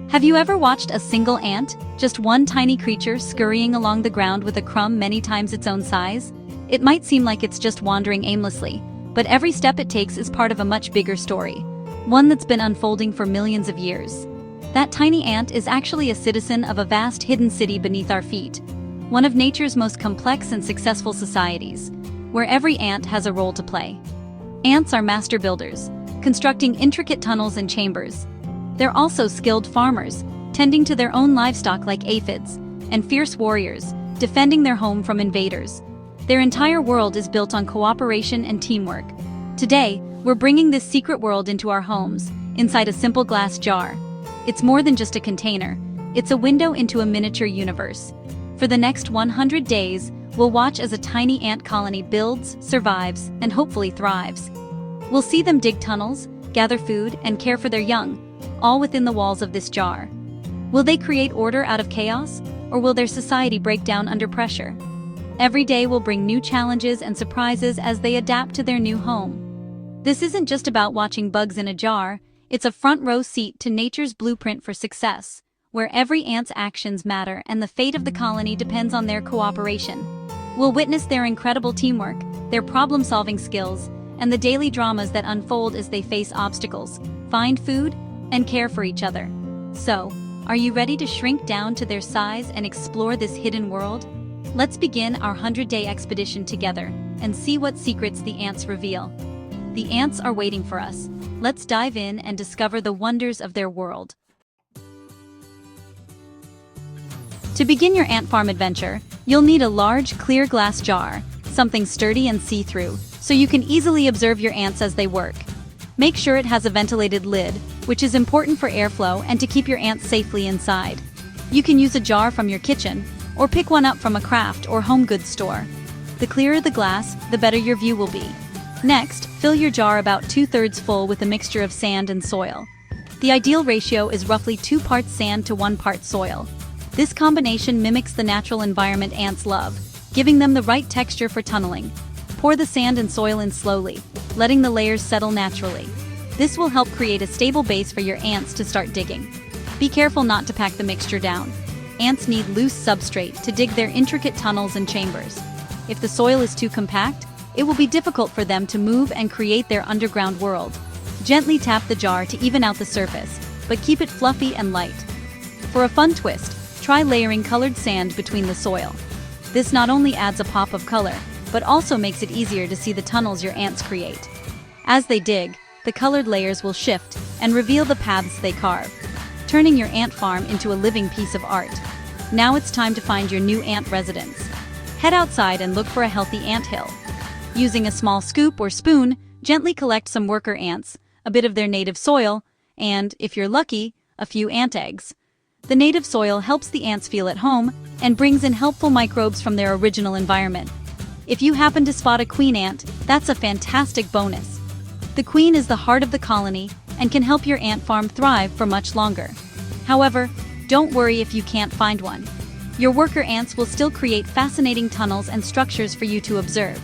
Have you ever watched a single ant, just one tiny creature scurrying along the ground with a crumb many times its own size? It might seem like it's just wandering aimlessly, but every step it takes is part of a much bigger story, one that's been unfolding for millions of years. That tiny ant is actually a citizen of a vast hidden city beneath our feet, one of nature's most complex and successful societies, where every ant has a role to play. Ants are master builders, constructing intricate tunnels and chambers. They're also skilled farmers, tending to their own livestock like aphids, and fierce warriors, defending their home from invaders. Their entire world is built on cooperation and teamwork. Today, we're bringing this secret world into our homes, inside a simple glass jar. It's more than just a container. It's a window into a miniature universe. For the next 100 days, we'll watch as a tiny ant colony builds, survives, and hopefully thrives. We'll see them dig tunnels, gather food, and care for their young, all within the walls of this jar. Will they create order out of chaos, or will their society break down under pressure? Every day will bring new challenges and surprises as they adapt to their new home. This isn't just about watching bugs in a jar, it's a front-row seat to nature's blueprint for success, where every ant's actions matter and the fate of the colony depends on their cooperation. We'll witness their incredible teamwork, their problem-solving skills, and the daily dramas that unfold as they face obstacles, find food, and care for each other. So, are you ready to shrink down to their size and explore this hidden world? Let's begin our 100-day expedition together and see what secrets the ants reveal. The ants are waiting for us. Let's dive in and discover the wonders of their world. To begin your ant farm adventure, you'll need a large, clear glass jar, something sturdy and see-through, so you can easily observe your ants as they work. Make sure it has a ventilated lid, which is important for airflow and to keep your ants safely inside. You can use a jar from your kitchen, or pick one up from a craft or home goods store. The clearer the glass, the better your view will be. Next, fill your jar about 2/3 full with a mixture of sand and soil. The ideal ratio is roughly 2 parts sand to 1 part soil. This combination mimics the natural environment ants love, giving them the right texture for tunneling. Pour the sand and soil in slowly, letting the layers settle naturally. This will help create a stable base for your ants to start digging. Be careful not to pack the mixture down. Ants need loose substrate to dig their intricate tunnels and chambers. If the soil is too compact, it will be difficult for them to move and create their underground world. Gently tap the jar to even out the surface, but keep it fluffy and light. For a fun twist, try layering colored sand between the soil. This not only adds a pop of color, but also makes it easier to see the tunnels your ants create. As they dig, the colored layers will shift and reveal the paths they carve, turning your ant farm into a living piece of art. Now it's time to find your new ant residence. Head outside and look for a healthy anthill. Using a small scoop or spoon, gently collect some worker ants, a bit of their native soil, and, if you're lucky, a few ant eggs. The native soil helps the ants feel at home and brings in helpful microbes from their original environment. If you happen to spot a queen ant, that's a fantastic bonus. The queen is the heart of the colony and can help your ant farm thrive for much longer. However, don't worry if you can't find one. Your worker ants will still create fascinating tunnels and structures for you to observe.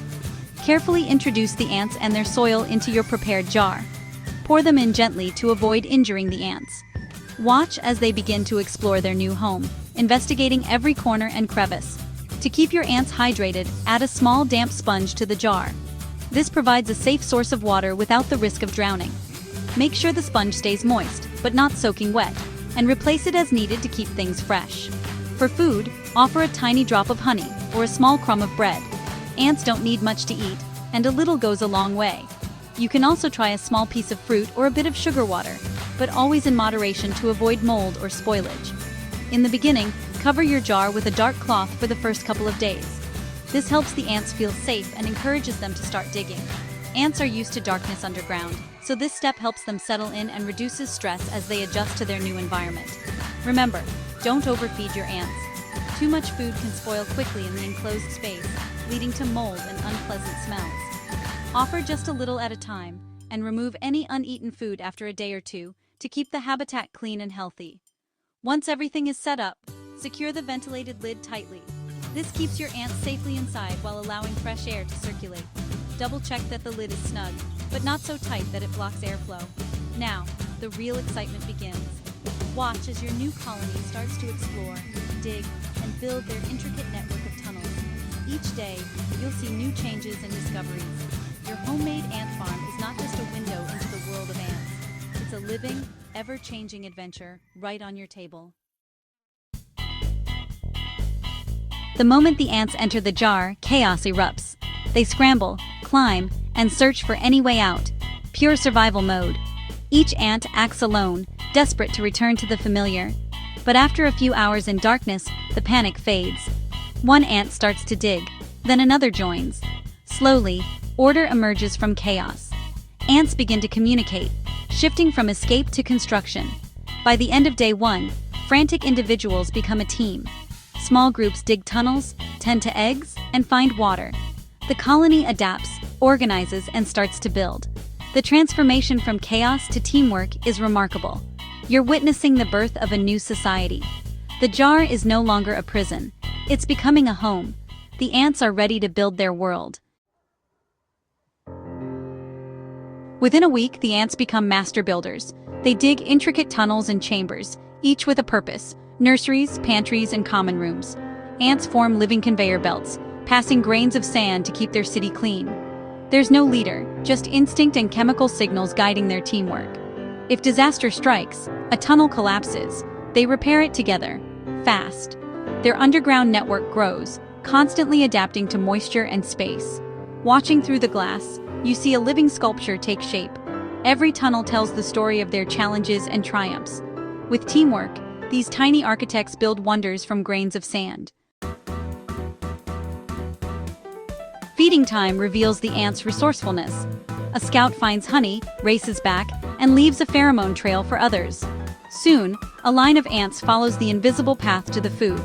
Carefully introduce the ants and their soil into your prepared jar. Pour them in gently to avoid injuring the ants. Watch as they begin to explore their new home, investigating every corner and crevice. To keep your ants hydrated, add a small damp sponge to the jar. This provides a safe source of water without the risk of drowning. Make sure the sponge stays moist, but not soaking wet, and replace it as needed to keep things fresh. For food, offer a tiny drop of honey or a small crumb of bread. Ants don't need much to eat, and a little goes a long way. You can also try a small piece of fruit or a bit of sugar water, but always in moderation to avoid mold or spoilage. In the beginning, cover your jar with a dark cloth for the first couple of days. This helps the ants feel safe and encourages them to start digging. Ants are used to darkness underground, so this step helps them settle in and reduces stress as they adjust to their new environment. Remember, don't overfeed your ants. Too much food can spoil quickly in the enclosed space, leading to mold and unpleasant smells. Offer just a little at a time, and remove any uneaten food after a day or two to keep the habitat clean and healthy. Once everything is set up, secure the ventilated lid tightly. This keeps your ants safely inside while allowing fresh air to circulate. Double-check that the lid is snug, but not so tight that it blocks airflow. Now, the real excitement begins. Watch as your new colony starts to explore, dig, and build their intricate network of tunnels. Each day, you'll see new changes and discoveries. Your homemade ant farm is not just a window into the world of ants. It's a living, ever-changing adventure right on your table. The moment the ants enter the jar, chaos erupts. They scramble, climb, and search for any way out. Pure survival mode. Each ant acts alone, desperate to return to the familiar. But after a few hours in darkness, the panic fades. One ant starts to dig, then another joins. Slowly, order emerges from chaos. Ants begin to communicate, shifting from escape to construction. By the end of day 1, frantic individuals become a team. Small groups dig tunnels, tend to eggs, and find water. The colony adapts, organizes, and starts to build. The transformation from chaos to teamwork is remarkable. You're witnessing the birth of a new society. The jar is no longer a prison. It's becoming a home. The ants are ready to build their world. Within a week, the ants become master builders. They dig intricate tunnels and chambers, each with a purpose: nurseries, pantries, and common rooms. Ants form living conveyor belts, passing grains of sand to keep their city clean. There's no leader, just instinct and chemical signals guiding their teamwork. If disaster strikes, a tunnel collapses, they repair it together, fast. Their underground network grows, constantly adapting to moisture and space. Watching through the glass, you see a living sculpture take shape. Every tunnel tells the story of their challenges and triumphs. With teamwork, these tiny architects build wonders from grains of sand. Feeding time reveals the ants' resourcefulness. A scout finds honey, races back, and leaves a pheromone trail for others. Soon, a line of ants follows the invisible path to the food.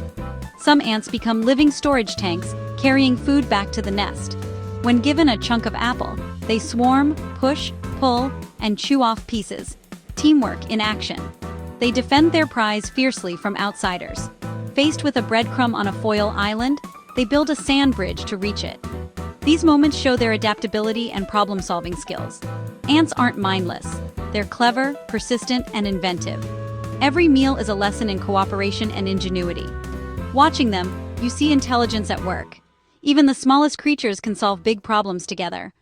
Some ants become living storage tanks, carrying food back to the nest. When given a chunk of apple, they swarm, push, pull, and chew off pieces. Teamwork in action. They defend their prize fiercely from outsiders. Faced with a breadcrumb on a foil island, they build a sand bridge to reach it. These moments show their adaptability and problem-solving skills. Ants aren't mindless. They're clever, persistent, and inventive. Every meal is a lesson in cooperation and ingenuity. Watching them, you see intelligence at work. Even the smallest creatures can solve big problems together.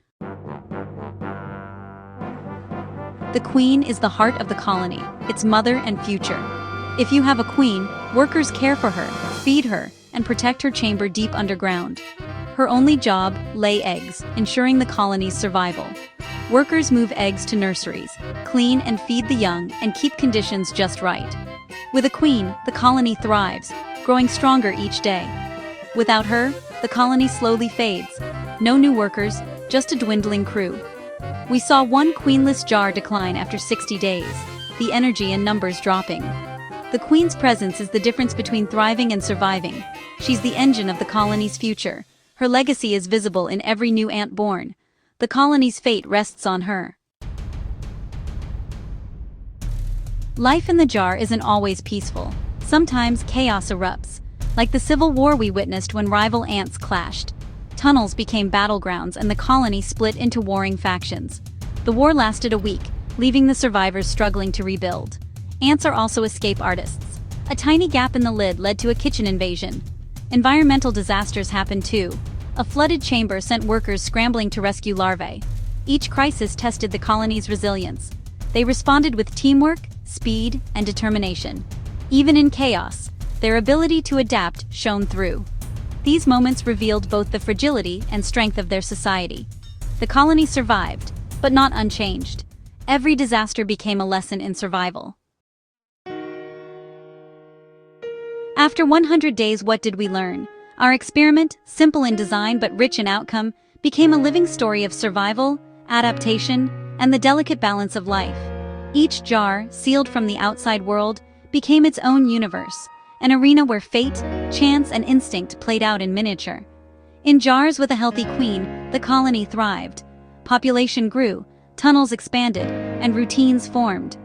The queen is the heart of the colony, its mother and future. If you have a queen, workers care for her, feed her, and protect her chamber deep underground. Her only job, lay eggs, ensuring the colony's survival. Workers move eggs to nurseries, clean and feed the young, and keep conditions just right. With a queen, the colony thrives, growing stronger each day. Without her, the colony slowly fades. No new workers, just a dwindling crew. We saw one queenless jar decline after 60 days, the energy and numbers dropping. The queen's presence is the difference between thriving and surviving. She's the engine of the colony's future. Her legacy is visible in every new ant born. The colony's fate rests on her. Life in the jar isn't always peaceful. Sometimes chaos erupts, like the civil war we witnessed when rival ants clashed. Tunnels became battlegrounds and the colony split into warring factions. The war lasted a week, leaving the survivors struggling to rebuild. Ants are also escape artists. A tiny gap in the lid led to a kitchen invasion. Environmental disasters happened too. A flooded chamber sent workers scrambling to rescue larvae. Each crisis tested the colony's resilience. They responded with teamwork, speed, and determination. Even in chaos, their ability to adapt shone through. These moments revealed both the fragility and strength of their society. The colony survived, but not unchanged. Every disaster became a lesson in survival. After 100 days, what did we learn? Our experiment, simple in design but rich in outcome, became a living story of survival, adaptation, and the delicate balance of life. Each jar, sealed from the outside world, became its own universe, an arena where fate, chance, and instinct played out in miniature. In jars with a healthy queen, the colony thrived. Population grew, tunnels expanded, and routines formed.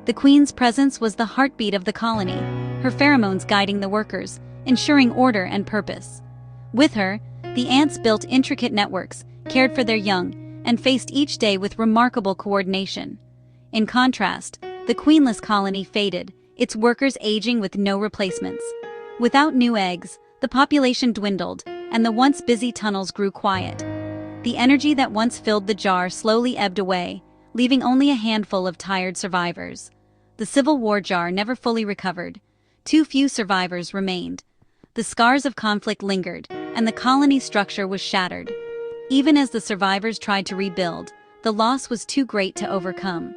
The queen's presence was the heartbeat of the colony, her pheromones guiding the workers, ensuring order and purpose. With her, the ants built intricate networks, cared for their young, and faced each day with remarkable coordination. In contrast, the queenless colony faded, its workers aging with no replacements. Without new eggs, the population dwindled, and the once busy tunnels grew quiet. The energy that once filled the jar slowly ebbed away, leaving only a handful of tired survivors. The Civil War jar never fully recovered. Too few survivors remained. The scars of conflict lingered, and the colony's structure was shattered. Even as the survivors tried to rebuild, the loss was too great to overcome.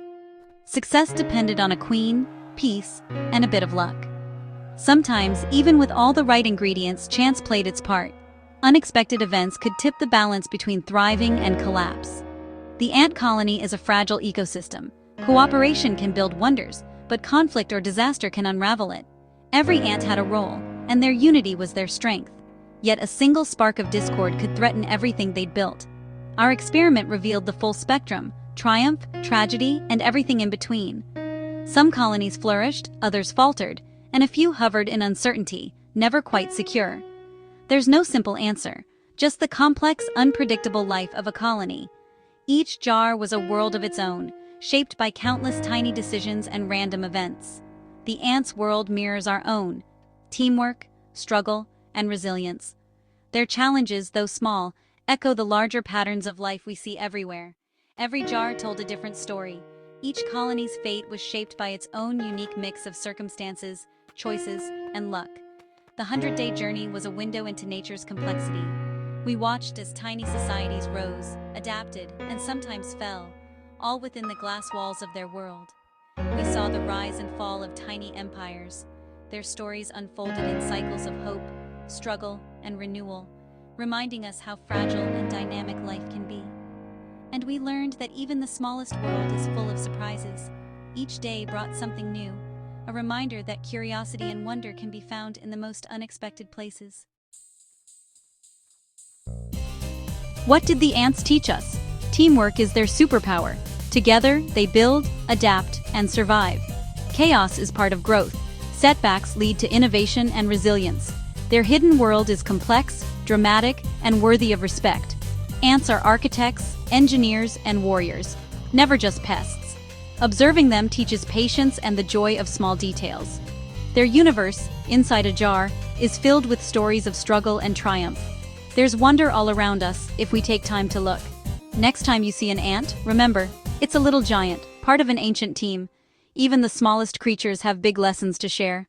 Success depended on a queen, peace, and a bit of luck. Sometimes, even with all the right ingredients, chance played its part. Unexpected events could tip the balance between thriving and collapse. The ant colony is a fragile ecosystem. Cooperation can build wonders, but conflict or disaster can unravel it. Every ant had a role, and their unity was their strength. Yet a single spark of discord could threaten everything they'd built. Our experiment revealed the full spectrum: triumph, tragedy, and everything in between. Some colonies flourished, others faltered, and a few hovered in uncertainty, never quite secure. There's no simple answer, just the complex, unpredictable life of a colony. Each jar was a world of its own, shaped by countless tiny decisions and random events. The ants' world mirrors our own: teamwork, struggle, and resilience. Their challenges, though small, echo the larger patterns of life we see everywhere. Every jar told a different story. Each colony's fate was shaped by its own unique mix of circumstances, choices, and luck. The 100-day journey was a window into nature's complexity. We watched as tiny societies rose, adapted, and sometimes fell, all within the glass walls of their world. We saw the rise and fall of tiny empires. Their stories unfolded in cycles of hope, struggle, and renewal, reminding us how fragile and dynamic life can be. And we learned that even the smallest world is full of surprises. Each day brought something new, a reminder that curiosity and wonder can be found in the most unexpected places. What did the ants teach us? Teamwork is their superpower. Together, they build, adapt, and survive. Chaos is part of growth. Setbacks lead to innovation and resilience. Their hidden world is complex, dramatic, and worthy of respect. Ants are architects, engineers, and warriors, never just pests. Observing them teaches patience and the joy of small details. Their universe, inside a jar, is filled with stories of struggle and triumph. There's wonder all around us if we take time to look. Next time you see an ant, remember, it's a little giant, part of an ancient team. Even the smallest creatures have big lessons to share.